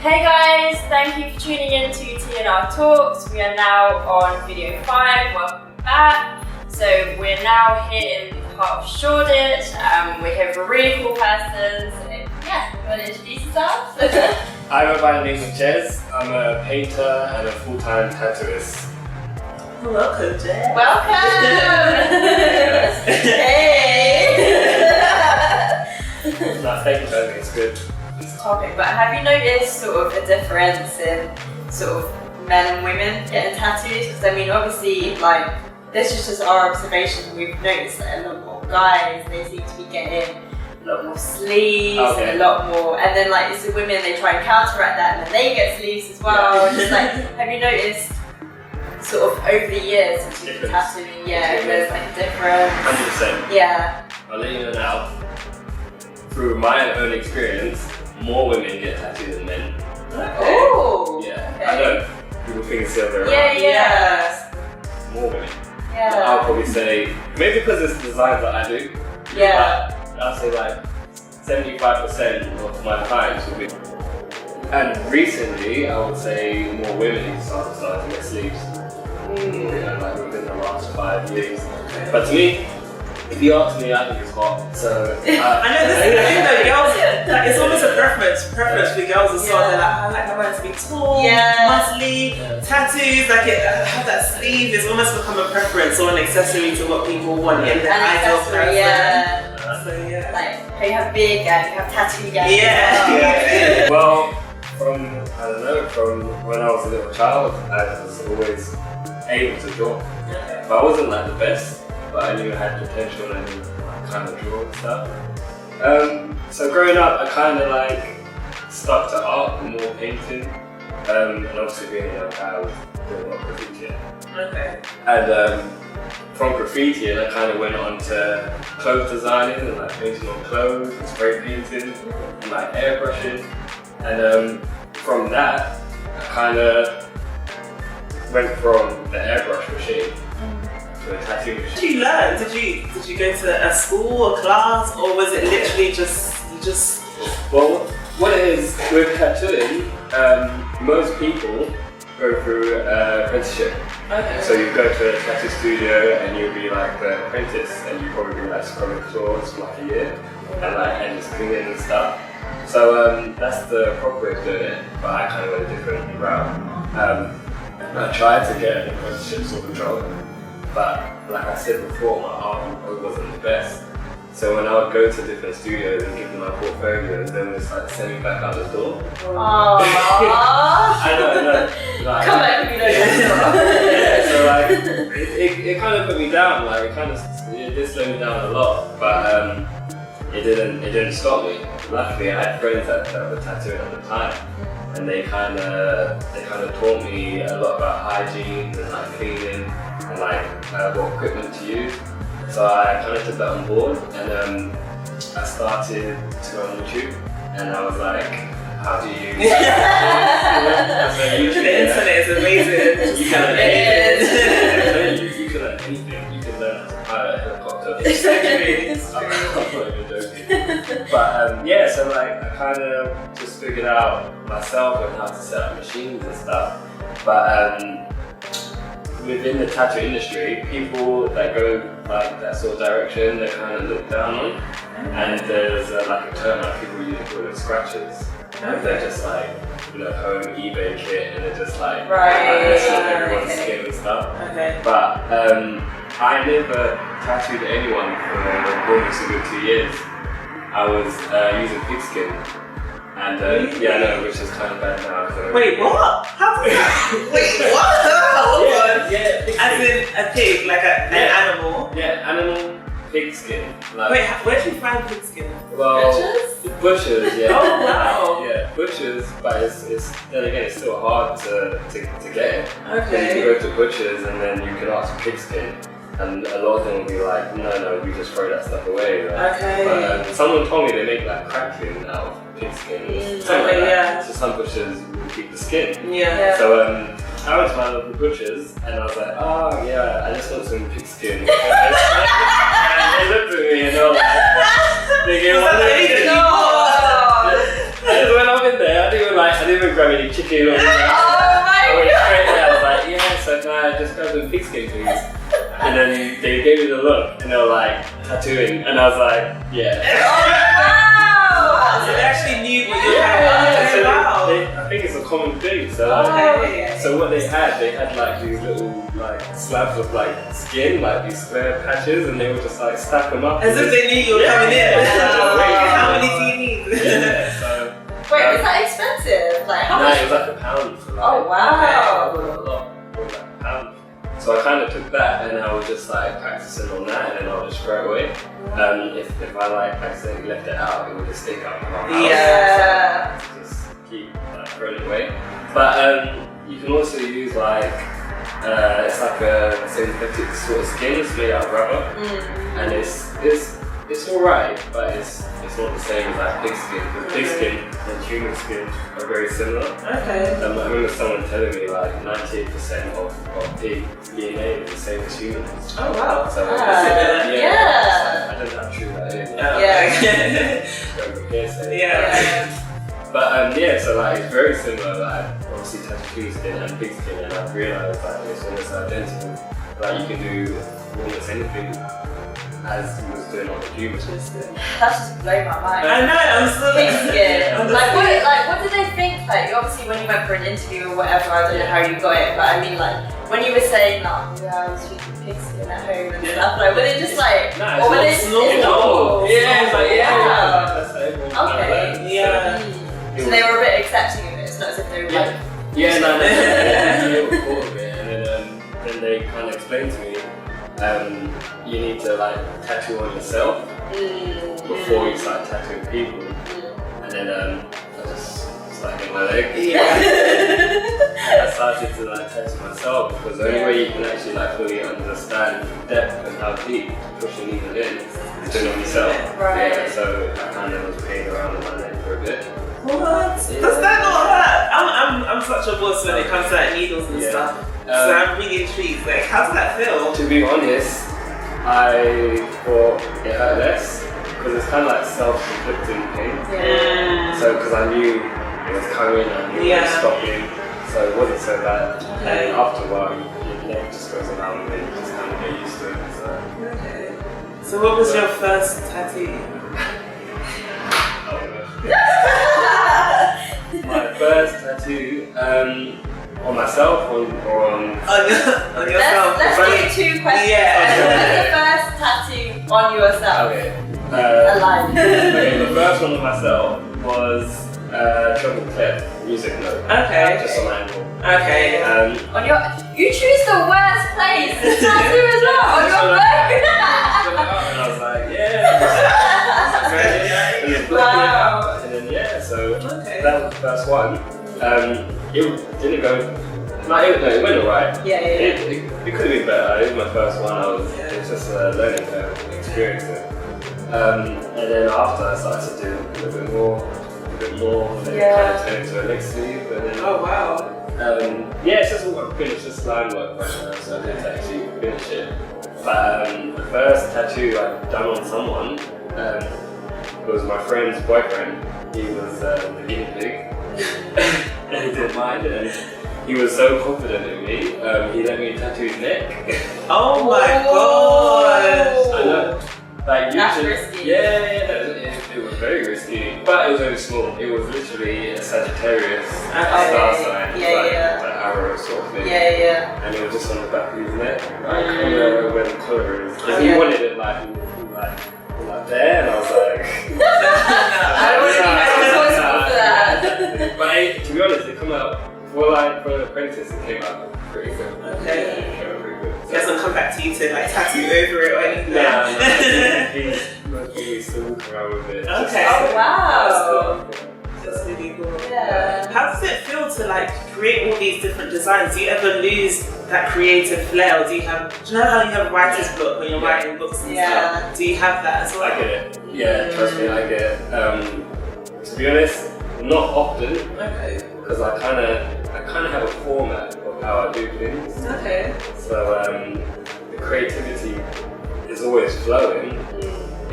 Hey guys, thank you for tuning in to t&rtalks. We are now on video 5, welcome back. So we're now here in the heart of Shoreditch. We're here for a really cool person. So yeah, you want to introduce yourself? I go by the name of Jez. I'm a painter and a full-time tattooist. Welcome, Jez. Welcome! Hey! No, thank you, Johnny. It's good. Topic, but have you noticed sort of a difference in sort of men and women getting tattoos? Because I mean, obviously, like, this is just our observation. We've noticed that a lot more guys, they seem to be getting a lot more sleeves and a lot more, and then like it's the women, they try and counteract that and then they get sleeves as well. And just like, have you noticed sort of over the years since you've been tattooing, there's like a difference? 100%. Yeah. I'll let you know now. Through my own experience, more women get tattooed than men. Oh! Yeah, okay. I know. People think it's the other way around. Yeah. More women. Yeah. But I'll probably say, maybe because it's the designs that I do. Yeah. But I'll say like 75% of my clients will be. And recently, I would say more women started to get sleeves. Like within the last 5 years. But to me, if you ask me, I think it's hot. So I know this is the thing though, girls, like, it's almost a preference for girls as well. They're like, I like my man to be tall, muscly, tattoos, like have that sleeve. It's almost become a preference or an accessory to what people want in their ideal person. So like, you have beard gang, you have tattoo gang. Yeah. Well, from when I was a little child, I was always able to draw. But I wasn't like the best. But I knew I had potential and I kind of draw and stuff. So growing up, I kind of like stuck to art and more painting. And obviously being a young guy, I was doing a lot of graffiti. okay. And from graffiti, I kind of went on to clothes designing and like painting on clothes and spray painting and like airbrushing. And from that, I kind of went from the airbrush machine to a tattoo machine. What did you learn? Did you go to a school or class, or was it literally just? Well, what it is with tattooing, most people go through apprenticeship. Okay. So you go to a tattoo studio and you'll be like the apprentice, and you probably be like scrubbing floors for like a year and just cleaning and stuff. So that's the proper way of doing it, but I kind of went a different route. I tried to get an apprenticeship sort of job, but like I said before, my art wasn't the best. So when I would go to different studios and give them my portfolios, they would just like send me back out the door. Aww. I know. Like, come back if you know. Yeah, so like it kind of put me down. Like it did slow me down a lot, but it didn't stop me. Luckily, I had friends that were tattooing at the time, and they kind of taught me a lot about hygiene and like cleaning and like what equipment to use. So I kind of took that on board, and I started to go on YouTube, and I was like, how do you use The internet is amazing. You can learn anything. You can learn anything. You can learn how to pilot a helicopter. I'm not even joking. But so like I kind of just figured out myself and how to set up machines and stuff. But within the tattoo industry, people that go like that sort of direction, they kind of look down on. And there's like a term like people usually call it scratchers. And they're just like, home eBay kit, and they're just like messing with everyone's skin and stuff. Okay. But I never tattooed anyone for almost a good 2 years. I was using PIGSKIN, and I know, which is kind of bad now. Wait, what? How did that? Wait, what? Yeah, as in a pig, like an animal? Yeah, animal PIGSKIN. Like, wait, where did you find PIGSKIN? Well, butchers, yeah. Oh wow. Yeah, butchers, but it's then again it's still hard to get it. Okay. You can go to butchers and then you can ask for PIGSKIN, and a lot of them will be like, no, we just throw that stuff away. Right? Okay. But someone told me they make like crackling out of PIGSKIN. Something like that. So some butchers will keep the skin. Yeah. So I went to my local butchers and I was like, oh yeah, I just want some PIGSKIN. And they looked at me and they were like, thinking, what? I just went up in there, I didn't even grab any chicken or anything. I went straight there. I was like, yeah, so can I just grab some pigskin, please? And then they gave me the look, and they were like, tattooing, and I was like, yeah. So they actually knew what you were doing. I think it's a common thing. So so what they had like these little like slabs of like skin, like these square patches, and they would just like stack them up. As if they knew you were coming in. How many do you need? So, wait, was that expensive? Like how much? No, it was like £1 for like. Oh wow. It was like £1. So I kind of took that and I was just like practicing on that, and then I would just throw it away. If I like accidentally left it out, it would just stick up. Yeah. So just keep like throwing it away. But you can also use like it's like a synthetic sort of skin. It's made out of rubber, and it's alright, but it's not the same as like pigskin. Because pigskin and human skin are very similar. Okay. I remember someone telling me like 98% of pig DNA is the same as humans. Oh wow. So yeah. I don't know how true that is. But so like it's very similar. Like obviously tattoo skin and pigskin, and I've realised like it's almost identical. Like you can do almost anything as he was doing on the humans. That's just blowing my mind. I know, I'm so pigskin. What did they think? Like obviously when you went for an interview or whatever, I don't know how you got it, but I mean like when you were saying like, I was speaking pigskin at home and stuff, like were they just like, or were they just normal? Yeah, it's like that's how everyone okay. So they were a bit accepting of it. It's not as if they were like. Yeah, no, they were cool of it, and then they kind of explained to me. You need to like tattoo on yourself before you start tattooing people, and then I just started my leg. I started to like tattoo myself because the only way you can actually like fully understand the depth and how deep to push a needle in is doing it on yourself. Right. Yeah, so I kind of was playing around with my leg for a bit. What? Does that not hurt? I'm such a boss when it comes to like needles and stuff. So I'm really intrigued. Like, how does that feel? To be honest, I thought it hurt less because it's kind of like self-inflicting pain. Yeah. So because I knew it was coming and it was stopping, so it wasn't so bad. Okay. And after a while, your neck just goes around and you just kind of get used to it. So. Okay. So what was your first tattoo? My first tattoo. On myself or on yourself? Let's do 2 questions. Yeah. The first tattoo on yourself. Okay. Alive. Okay, the first one on myself was treble clef music note. Okay. Just on my ankle. Okay. On your, you choose the worst place to tattoo as well. On your leg. And I was like, and then flipping it out, and then so that was the first one. It didn't go. It went alright. It could have been better. It was my first one. It was just a learning curve, experiencing. And then after I started to do a bit more, and then it kind of turned into a leg sleeve. And then, oh wow. It's just all finished, just line work right now, so I didn't actually finish it. But the first tattoo I'd done on someone was my friend's boyfriend. He was the guinea pig. And he didn't mind, and he was so confident in me, he let me tattoo his neck. Oh my gosh! I know. Like, that's risky. It was very risky, but it was only small. It was literally a Sagittarius star sign, like arrow sort of thing. And it was just on the back of his neck, like where the collar is. If he wanted it like there, and I was like, I don't want to be that. But to be honest, it came out for an apprentice. It came out pretty good. Okay. It came out pretty good. He hasn't come back to you to like tattoo over it or anything. No. He's still walking around with it. Okay. Oh wow. That's really cool. Yeah. How does it feel to like create all these different designs? Do you ever lose that creative flair? Or do you know how you have writer's block when you're writing books and stuff? Do you have that as well? I get it. Yeah, trust me, I get it. To be honest, not often. Okay. Because I kind of have a format of how I do things. Okay. So the creativity is always flowing.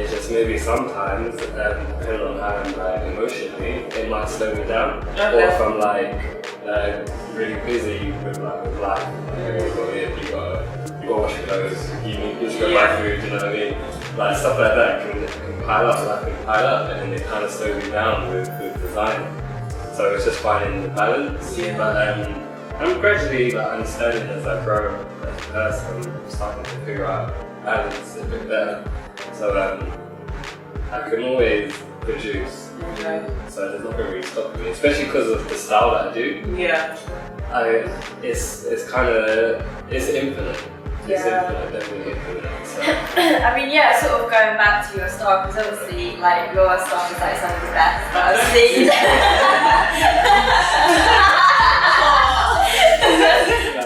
It's just maybe sometimes, depending on how I'm like emotionally, it might slow me down. Okay. Or if I'm like really busy with life, you gotta wash your clothes, you need to go buy food, you know what I mean? Like stuff like that can pile up, and then it kind of slows me down with design. So it's just finding the balance. Yeah. But I'm gradually like understanding as I grow as a person, I'm starting to figure out balance a bit better. So I can always produce. Okay. So there's nothing really stopping me, especially because of the style that I do. Yeah. It's kind of, it's infinite. It's infinite, definitely infinite. So. I mean, yeah, sort of going back to your style, because obviously, like, your style is like some of the best that I've seen.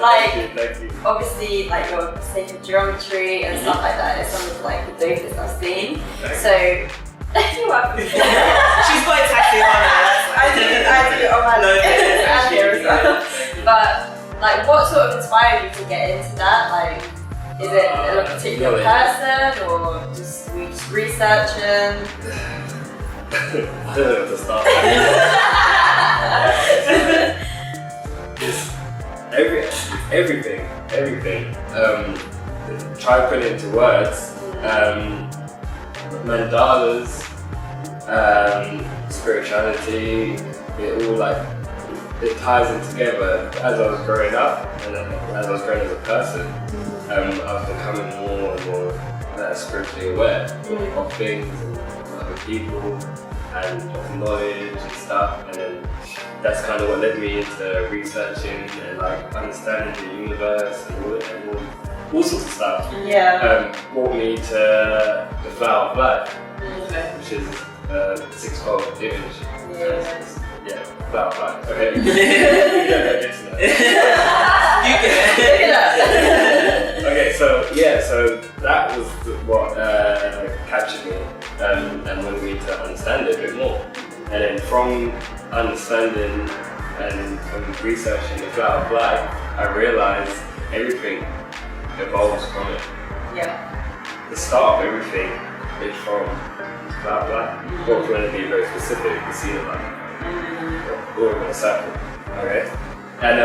Like, Thank you. obviously, like, your sacred geometry and stuff like that is some of like the dopest I've seen. Thanks. So, you're welcome. She's got a tattoo on her. I do it on my leg and here as well. But like, what sort of inspired you to get into that? Like, is it a particular person or just researching? I don't know where to start. It's everything. Try putting it into words. Mandalas, spirituality, it all like, it ties in together. As I was growing up and as I was growing as a person, I was becoming more and more spiritually aware of things and other people and of knowledge and stuff, and then that's kind of what led me into researching and like understanding the universe and all sorts of stuff. Yeah. Brought me to the flower of life, Okay. which is a 6-fold image. Yeah. Flower of life. Okay. You don't get to that. You get it. Okay, so that was what captured me and wanted me to understand it a bit more. And then from understanding and from researching the flower of life, I realized everything evolves from it. Yeah. The start of everything is from flower of life. Or if you want to be very specific, the seed of life. Or in a circle. Okay? And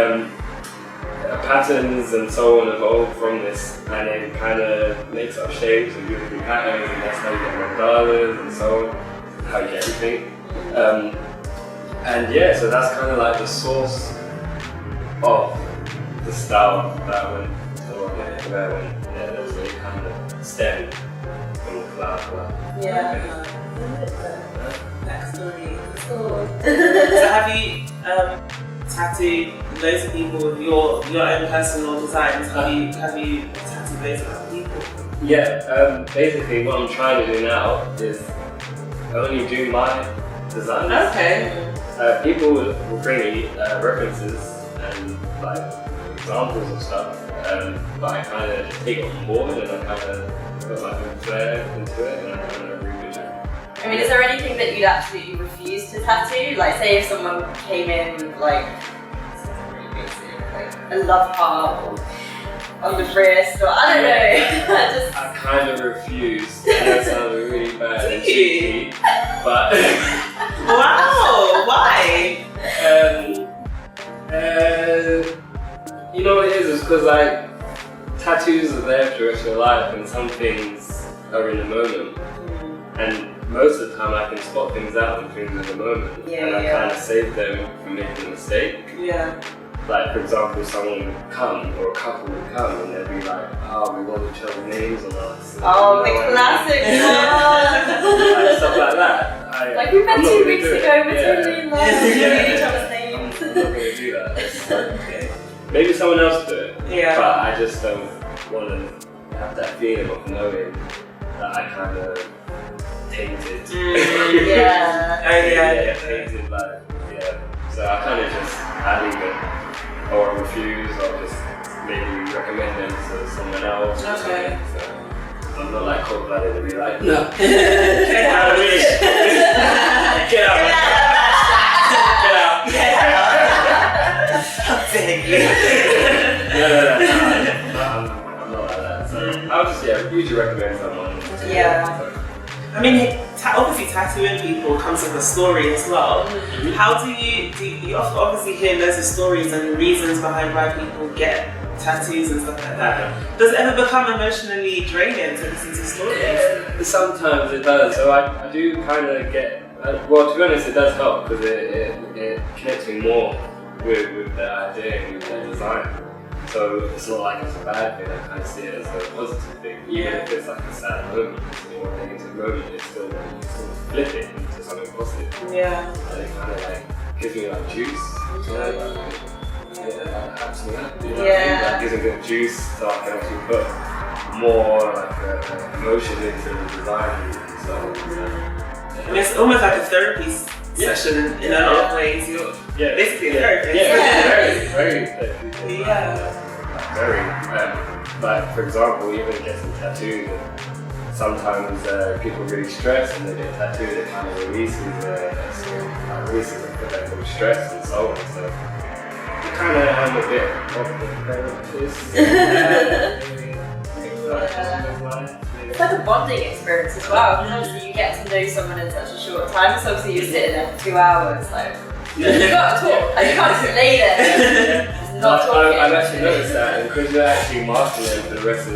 patterns and so on evolve from this, and it kind of makes up shapes and beautiful patterns, and that's how you get mandalas and so on, how you get everything. And yeah, so that's kind of like the source of the style that I went to, that's really kind of stemmed from the flower. Yeah. Backstory. So have you tattooed loads of people with your own personal designs? Have you tattooed loads of other people? Yeah, basically what I'm trying to do now is only do my designs. Okay. People will bring me references and like examples of stuff, but I kind of just take it on board and I kind of put my own flair into it and I kind of revision. I mean, is there anything that you'd absolutely refuse to tattoo? Like, say if someone came in with like, something really basic, like a love heart or on the wrist, or I don't know. I kind of refuse. That sounds really bad and cheeky, but Wow, why? You know what it is? It's because like tattoos are there for the rest of your life, and some things are in the moment. And most of the time, I can spot things out and things in the moment, and I kind of save them from making a mistake. Yeah. Like, for example, someone would come, or a couple would come, and they'd be like, "Oh, we want each other's names on us." Oh, the classic one! Like, stuff like that. Like, we met I'm not 2 gonna weeks do it. ago, we're totally in love, we know each other's names. I'm not going to do that. Okay. Maybe someone else do it, Yeah. but I just don't want to have that feeling of knowing that I kind of tainted. Yeah. Tainted, like, yeah. So I kind of just, I leave it. Or I refuse, or just maybe recommend them to someone else. Okay. So I'm not like cold-blooded to be like, no. Get out of it. Get out. Get out. How dare you? No. I'm not like that. So I'll just usually recommend someone. Yeah. I mean, obviously tattooing people comes with a story as well. How do you obviously hear loads of stories and reasons behind why people get tattoos and stuff like that. Does it ever become emotionally draining to listen to stories? Sometimes it does. So I do kind of get, well, to be honest, it does help because it connects me more with the idea and with the design. So it's not like it's a bad thing, I kind of see it as a positive thing. Even if it's like a sad moment or a negative moment, it's still, you can still flip it into something positive. Yeah. And it kind of like gives me like juice, you know, like, absolutely. You know, like gives me a bit of juice so I can actually put more like emotion into the design and stuff. And it's almost like a therapy session in a lot of ways. You're basically a therapist. Very therapeutic. Very. Like for example, even getting tattooed. Sometimes people really stress and they get tattooed. It kind of releases the stress and so on. So I kind of am a bit of a therapist. It's like a bonding experience as well, because obviously you get to know someone in such a short time. So obviously you're sitting there for 2 hours, like you got to talk. You can't just lay there. Not talking. I've actually noticed that, and because you're actually masking them for the rest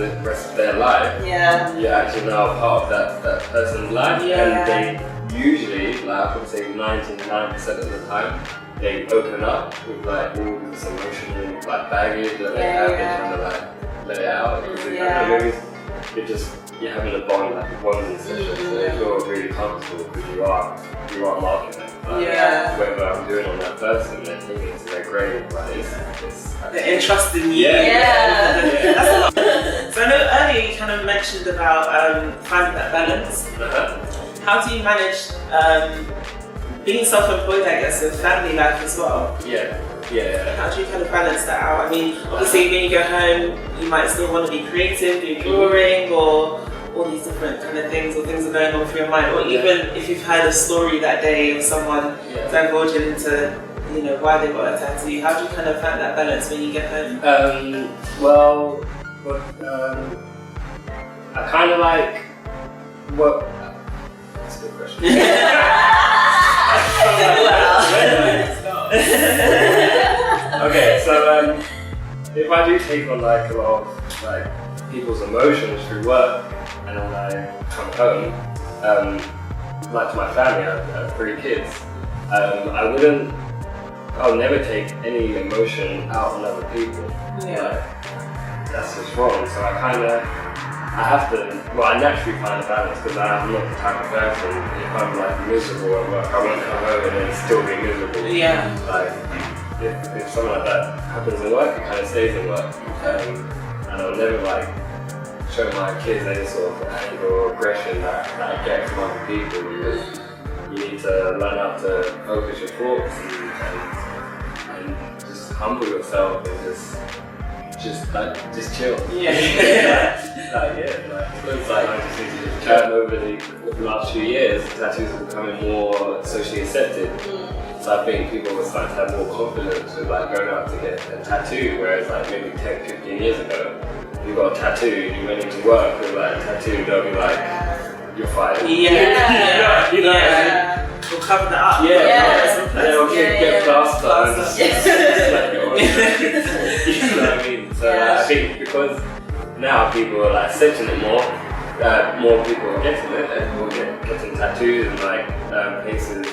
of their life, you're actually now part of that person's life, and they usually, like I would say 99% of the time, they open up with like all this emotional like baggage that they have, and kind of like let it out. You're having a bond, like a bonding session, so you feel really comfortable because you are marking them. Whatever I'm doing on that person, they're taking it to their grave, but they're entrusting you. That's a lot. So I know earlier you kind of mentioned about finding that balance. How do you manage being self-employed, I guess, with family life as well? How do you kind of balance that out? I mean, obviously when you go home, you might still want to be creative, do drawing or all these different kind of things, or things are going on through your mind, or even if you've heard a story that day of someone divulging into, you know, why they got a tattoo. How do you kind of find that balance when you get home? I kind of like, that's a good question. Okay, so if I do take on like a lot of like people's emotions through work, and then I come home, like to my family, I have 3 kids. I'll never take any emotion out on other people. Like, that's just wrong. So I naturally find a balance because I'm not the type of person, if I'm like miserable at work, I won't come home and then still be miserable. Like, if something like that happens in work, it kind of stays in work. And I'll never like show my kids any sort of anger or aggression that I get from other people, because you need to learn how to focus your thoughts and just humble yourself and just chill. I just need to just chat over the last few years. Tattoos are becoming more socially accepted. So I think people are starting to have more confidence with like going out to get a tattoo, whereas like maybe 10, 15 years ago, you got a tattoo, you went into work with like a tattoo, they'll be like, you're fired. You know? We'll cover that up. They'll get plaster and just like, you know what I mean? So I think because now people are like accepting it more, more people are getting it, and people are getting tattoos and like places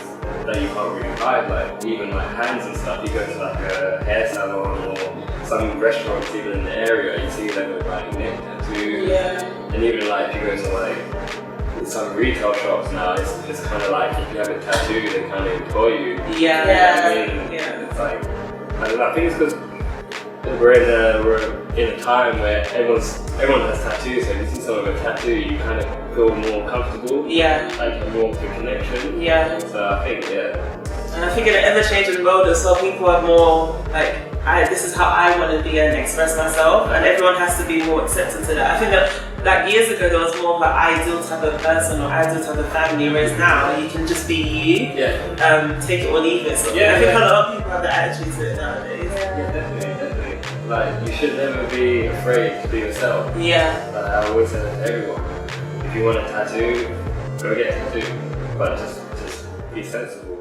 that you can't really hide, like even like hands and stuff. You go to like a hair salon or some restaurants even in the area, you see them with like neck tattoos. And even like if you go to like some retail shops now, it's kind of like if you have a tattoo, they kind of employ you. It's like, I don't know, I think it's because we're in a time where everyone has tattoos, so if you see someone with a tattoo, you kind of feel more comfortable. Like more of a connection. So I think, And I think in an ever-changing world as well, people are more like, this is how I want to be and express myself, and everyone has to be more accepted to that. I think that like years ago there was more of an ideal type of person or ideal type of family, whereas now you can just be you, take it or leave it. So I think a lot of people have the attitude to it nowadays. Definitely. Like, you should never be afraid to be yourself. Like, I always say that to everyone. If you want a tattoo, go get a tattoo, but just be sensible